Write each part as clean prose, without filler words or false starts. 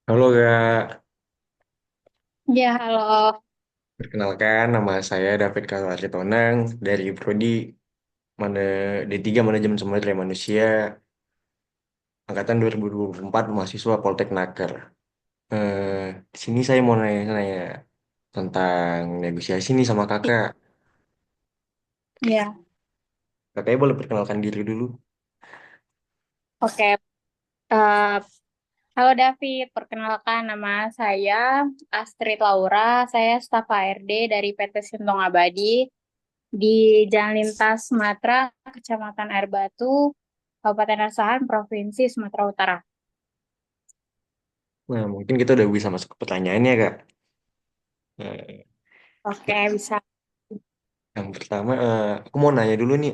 Halo Gak, Ya, halo. perkenalkan nama saya David Kalwari Tonang dari Prodi mana D3 Manajemen Sumber Daya Manusia angkatan 2024 mahasiswa Poltek Naker. Di sini saya mau nanya-nanya tentang negosiasi nih sama kakak. Ya, Kakaknya boleh perkenalkan diri dulu. oke. Eh, Halo David, perkenalkan nama saya Astrid Laura. Saya staf HRD dari PT Sintong Abadi di Jalan Lintas Sumatera, Kecamatan Air Batu, Kabupaten Asahan, Provinsi Sumatera Utara. Nah, mungkin kita udah bisa masuk ke pertanyaannya Kak. Eh, Oke, bisa. yang pertama, aku mau nanya dulu nih,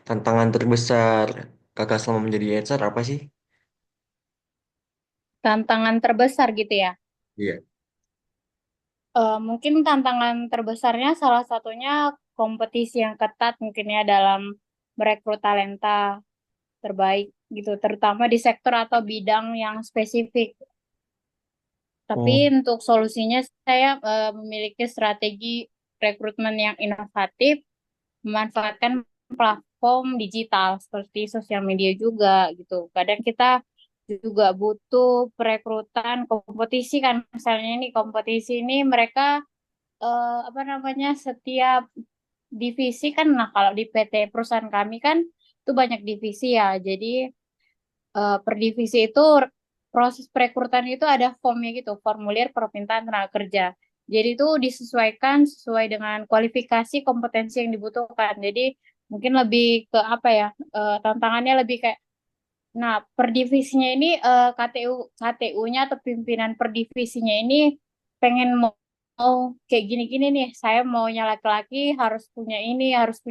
tantangan terbesar kakak selama menjadi HR apa sih? Tantangan terbesar gitu ya. Iya. Mungkin tantangan terbesarnya salah satunya kompetisi yang ketat mungkin ya dalam merekrut talenta terbaik gitu, terutama di sektor atau bidang yang spesifik. Tapi Oh. untuk solusinya saya memiliki strategi rekrutmen yang inovatif, memanfaatkan platform digital seperti sosial media juga gitu. Kadang kita juga butuh perekrutan kompetisi kan, misalnya ini kompetisi ini mereka apa namanya setiap divisi kan. Nah, kalau di PT perusahaan kami kan itu banyak divisi ya. Jadi per divisi itu proses perekrutan itu ada formnya gitu, formulir permintaan tenaga kerja. Jadi itu disesuaikan sesuai dengan kualifikasi kompetensi yang dibutuhkan. Jadi mungkin lebih ke apa ya, tantangannya lebih kayak, nah per divisinya ini KTU-nya atau pimpinan per divisinya ini pengen mau kayak gini-gini nih. Saya maunya laki-laki harus punya ini, harus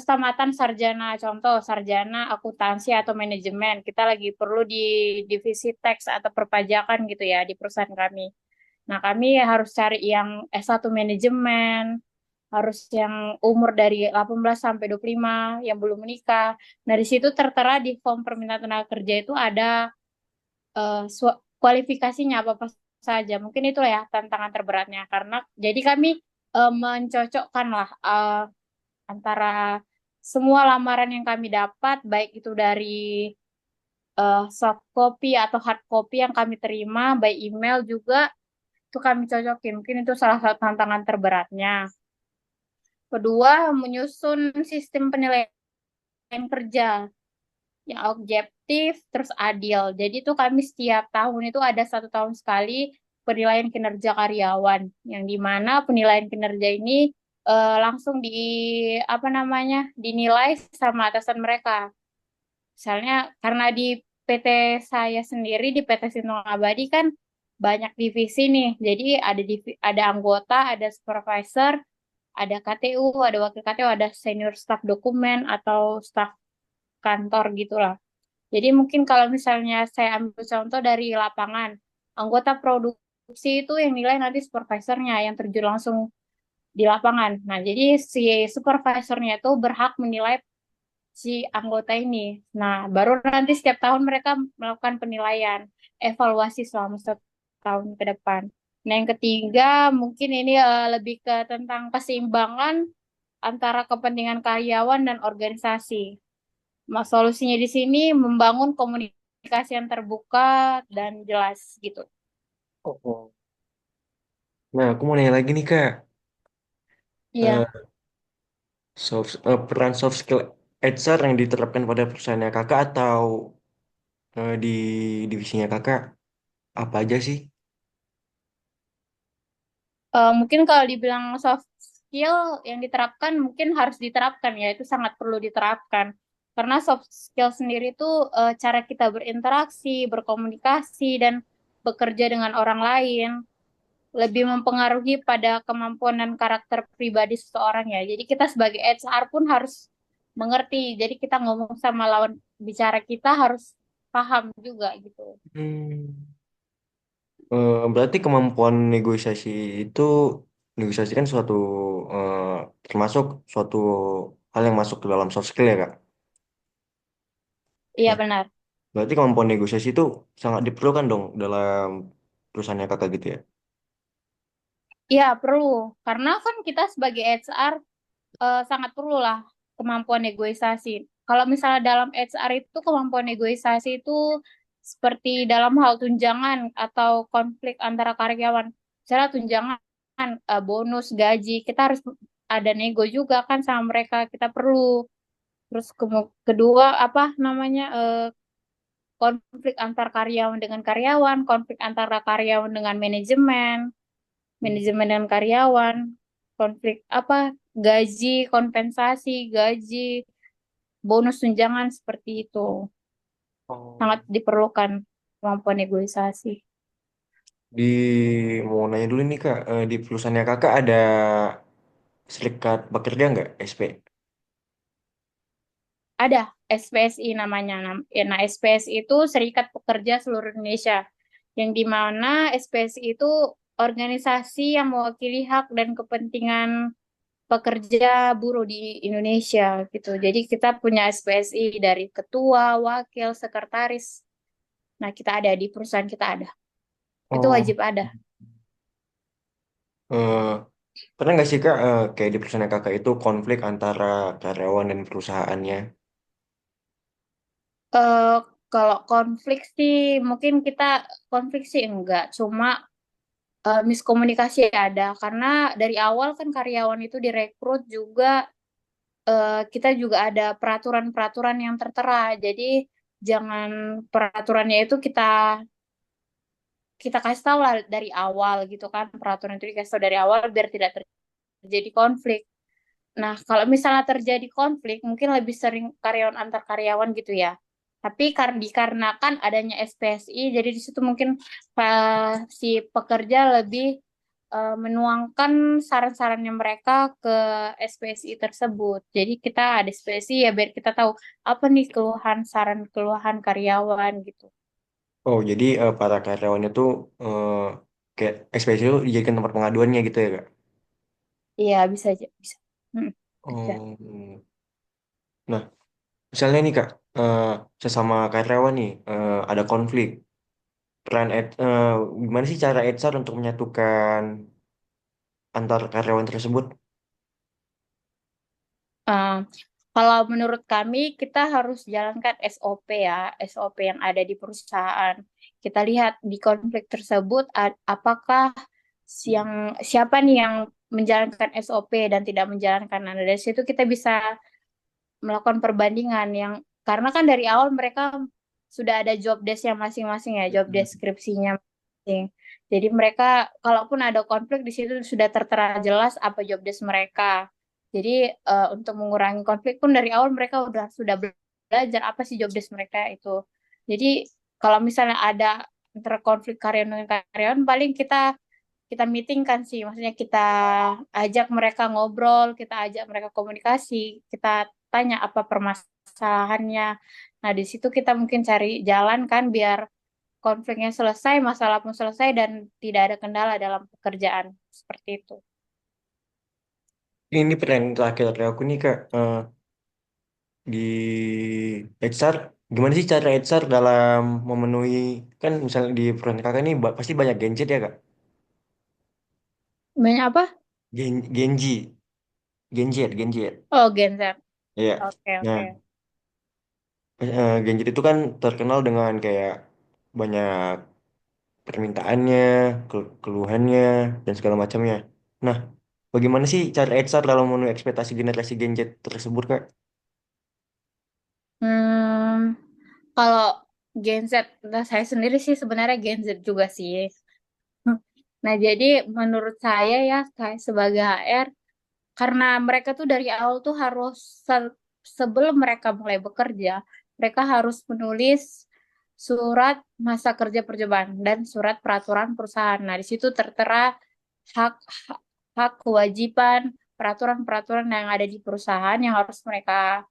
tamatan sarjana, contoh sarjana akuntansi atau manajemen. Kita lagi perlu di divisi tax atau perpajakan gitu ya di perusahaan kami. Nah, kami harus cari yang S1 manajemen, harus yang umur dari 18 sampai 25, yang belum menikah. Nah, di situ tertera di form permintaan tenaga kerja itu ada kualifikasinya apa-apa saja. Mungkin itulah ya tantangan terberatnya, karena jadi kami mencocokkan lah antara semua lamaran yang kami dapat, baik itu dari soft copy atau hard copy yang kami terima, by email juga, itu kami cocokin. Mungkin itu salah satu tantangan terberatnya. Kedua, menyusun sistem penilaian kerja yang objektif terus adil. Jadi itu kami setiap tahun itu ada 1 tahun sekali penilaian kinerja karyawan, yang dimana penilaian kinerja ini langsung di apa namanya dinilai sama atasan mereka. Misalnya karena di PT saya sendiri di PT Sintung Abadi kan banyak divisi nih. Jadi ada anggota, ada supervisor, ada KTU, ada wakil KTU, ada senior staff dokumen atau staff kantor gitulah. Jadi mungkin kalau misalnya saya ambil contoh dari lapangan, anggota produksi itu yang nilai nanti supervisornya yang terjun langsung di lapangan. Nah, jadi si supervisornya itu berhak menilai si anggota ini. Nah, baru nanti setiap tahun mereka melakukan penilaian, evaluasi selama 1 tahun ke depan. Nah, yang ketiga mungkin ini lebih ke tentang keseimbangan antara kepentingan karyawan dan organisasi. Solusinya di sini membangun komunikasi yang terbuka dan jelas gitu. Oh. Nah, aku mau nanya lagi nih Kak. Iya. Eh, peran soft skill HR yang diterapkan pada perusahaannya kakak atau di divisinya kakak apa aja sih? Mungkin kalau dibilang soft skill yang diterapkan mungkin harus diterapkan ya, itu sangat perlu diterapkan. Karena soft skill sendiri itu cara kita berinteraksi, berkomunikasi, dan bekerja dengan orang lain lebih mempengaruhi pada kemampuan dan karakter pribadi seseorang ya. Jadi kita sebagai HR pun harus mengerti. Jadi kita ngomong sama lawan bicara kita harus paham juga gitu. Hmm. Berarti kemampuan negosiasi itu negosiasi kan suatu eh, termasuk suatu hal yang masuk ke dalam soft skill ya kak. Iya Nah, benar. Berarti kemampuan negosiasi itu sangat diperlukan dong dalam perusahaannya kakak gitu ya. Iya, perlu. Karena kan kita sebagai HR sangat perlu lah kemampuan negosiasi. Kalau misalnya dalam HR itu kemampuan negosiasi itu seperti dalam hal tunjangan atau konflik antara karyawan. Misalnya tunjangan, bonus, gaji, kita harus ada nego juga kan sama mereka. Kita perlu. Terus kedua apa namanya konflik antar karyawan dengan karyawan, konflik antara karyawan dengan manajemen, manajemen dengan karyawan, konflik apa gaji, kompensasi, gaji, bonus tunjangan seperti itu. Oh. Sangat diperlukan kemampuan negosiasi. Di mau nanya dulu nih kak, di perusahaannya kakak ada serikat pekerja nggak SP? Ada SPSI namanya. Nah, SPSI itu Serikat Pekerja Seluruh Indonesia. Yang di mana SPSI itu organisasi yang mewakili hak dan kepentingan pekerja buruh di Indonesia gitu. Jadi kita punya SPSI dari ketua, wakil, sekretaris. Nah, kita ada di perusahaan kita ada. Itu Oh, wajib ada. eh, pernah nggak sih kak, kayak di perusahaan kakak itu konflik antara karyawan dan perusahaannya? Eh kalau konflik sih mungkin kita konflik sih enggak, cuma miskomunikasi ada karena dari awal kan karyawan itu direkrut juga kita juga ada peraturan-peraturan yang tertera. Jadi jangan peraturannya itu kita kita kasih tahu lah dari awal gitu kan. Peraturan itu dikasih tahu dari awal biar tidak terjadi konflik. Nah, kalau misalnya terjadi konflik, mungkin lebih sering karyawan antar karyawan gitu ya. Tapi karena dikarenakan adanya SPSI, jadi di situ mungkin si pekerja lebih menuangkan saran-sarannya mereka ke SPSI tersebut. Jadi kita ada SPSI ya biar kita tahu apa nih keluhan, saran keluhan karyawan gitu. Oh, jadi para karyawan itu eh, kayak ekspresi itu dijadikan tempat pengaduannya gitu ya kak? Iya, bisa aja, bisa. Hmm, ada. Oh, nah misalnya nih kak, sesama karyawan nih ada konflik. Gimana sih cara HR untuk menyatukan antar karyawan tersebut? Eh, Kalau menurut kami, kita harus jalankan SOP ya, SOP yang ada di perusahaan. Kita lihat di konflik tersebut, apakah siapa nih yang menjalankan SOP dan tidak menjalankan. Nah, dari situ kita bisa melakukan perbandingan karena kan dari awal mereka sudah ada job desk yang masing-masing ya, job deskripsinya masing. Jadi mereka kalaupun ada konflik di situ sudah tertera jelas apa job desk mereka. Jadi untuk mengurangi konflik pun dari awal mereka sudah belajar apa sih job desk mereka itu. Jadi kalau misalnya ada antara konflik karyawan dengan karyawan paling kita kita meeting kan sih, maksudnya kita ajak mereka ngobrol, kita ajak mereka komunikasi, kita tanya apa permasalahannya. Nah, di situ kita mungkin cari jalan kan biar konfliknya selesai, masalah pun selesai dan tidak ada kendala dalam pekerjaan. Seperti itu. Ini pertanyaan terakhir dari aku nih kak. Di HR, gimana sih cara HR dalam memenuhi, kan misalnya di perusahaan kakak ini pasti banyak gadget ya kak? Banyak apa? Genji, Genjet. Oh, Gen Z. Iya. Oke, Nah, oke. Genjet itu kan terkenal dengan kayak banyak permintaannya, keluhannya, dan segala macamnya. Nah, bagaimana sih cara HR dalam memenuhi ekspektasi generasi Genjet tersebut kak? Hmm, kalau Gen Z, nah saya sendiri sih sebenarnya Gen Z juga sih. Nah, jadi menurut saya ya, saya sebagai HR, karena mereka tuh dari awal tuh harus sebelum mereka mulai bekerja, mereka harus menulis surat masa kerja percobaan dan surat peraturan perusahaan. Nah, di situ tertera hak hak, hak, kewajiban, peraturan-peraturan yang ada di perusahaan yang harus mereka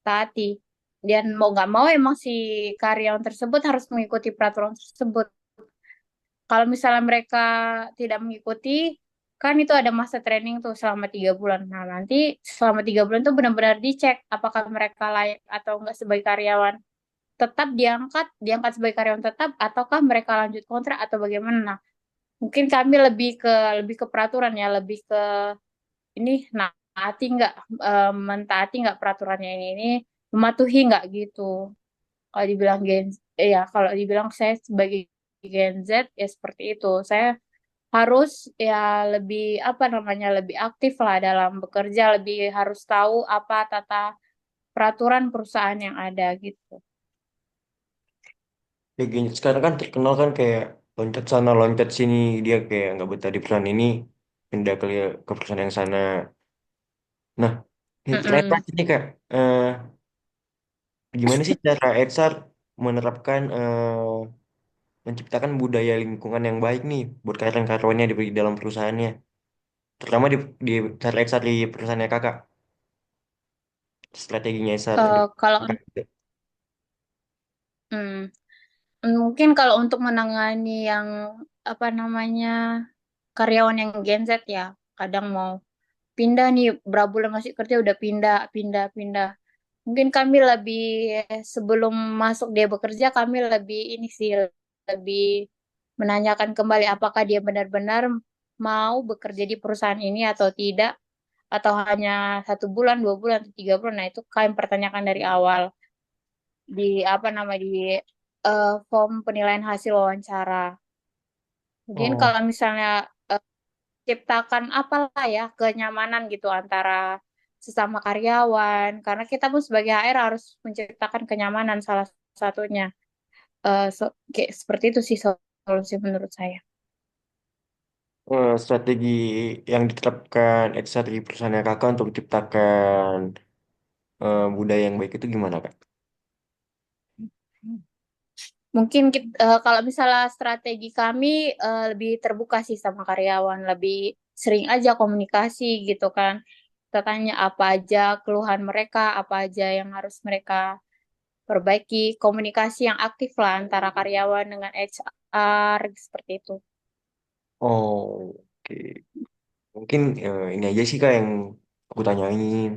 taati. Dan mau nggak mau emang si karyawan tersebut harus mengikuti peraturan tersebut. Kalau misalnya mereka tidak mengikuti, kan itu ada masa training tuh selama 3 bulan. Nah, nanti selama 3 bulan tuh benar-benar dicek apakah mereka layak atau enggak sebagai karyawan. tetap diangkat sebagai karyawan tetap, ataukah mereka lanjut kontrak atau bagaimana? Nah, mungkin kami lebih ke peraturan ya, lebih ke ini naati nggak, mentaati nggak peraturannya ini mematuhi nggak gitu. Kalau dibilang ya kalau dibilang saya sebagai Gen Z ya seperti itu. Saya harus ya lebih apa namanya lebih aktif lah dalam bekerja, lebih harus tahu apa tata peraturan perusahaan yang ada gitu. Ya gini, sekarang kan terkenal kan kayak loncat sana loncat sini, dia kayak nggak betah di perusahaan ini, pindah ke perusahaan yang sana. Nah, ini Mm-mm. terakhir nih Kak, gimana sih cara HR menerapkan menciptakan budaya lingkungan yang baik nih buat karyawan-karyawannya di dalam perusahaannya, terutama di cara HR di perusahaannya Kakak, strateginya HR untuk Kalau mm, mungkin kalau untuk menangani yang apa namanya karyawan yang Gen Z ya, kadang mau pindah nih, berapa bulan masih kerja udah pindah, pindah, pindah. Mungkin kami lebih sebelum masuk dia bekerja, kami lebih ini sih lebih menanyakan kembali apakah dia benar-benar mau bekerja di perusahaan ini atau tidak, atau hanya 1 bulan, 2 bulan, atau 3 bulan. Nah itu kami pertanyakan dari awal di apa nama di form penilaian hasil wawancara. Mungkin Oh, kalau misalnya ciptakan apalah ya kenyamanan gitu antara sesama karyawan, karena kita pun sebagai HR harus menciptakan kenyamanan salah satunya. Kayak seperti itu sih solusi menurut saya. strategi yang diterapkan HR di perusahaannya Kakak untuk menciptakan budaya yang baik itu gimana Kak? Mungkin kalau misalnya strategi kami lebih terbuka sih sama karyawan, lebih sering aja komunikasi gitu kan. Kita tanya apa aja keluhan mereka, apa aja yang harus mereka perbaiki, komunikasi yang aktif lah antara karyawan dengan HR seperti itu. Oh, oke. Mungkin ini aja sih Kak yang aku tanyain.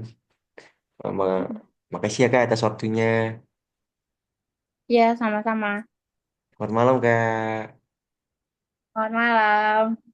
Makasih ya Kak atas waktunya. Ya, sama-sama. Selamat malam Kak. Selamat malam.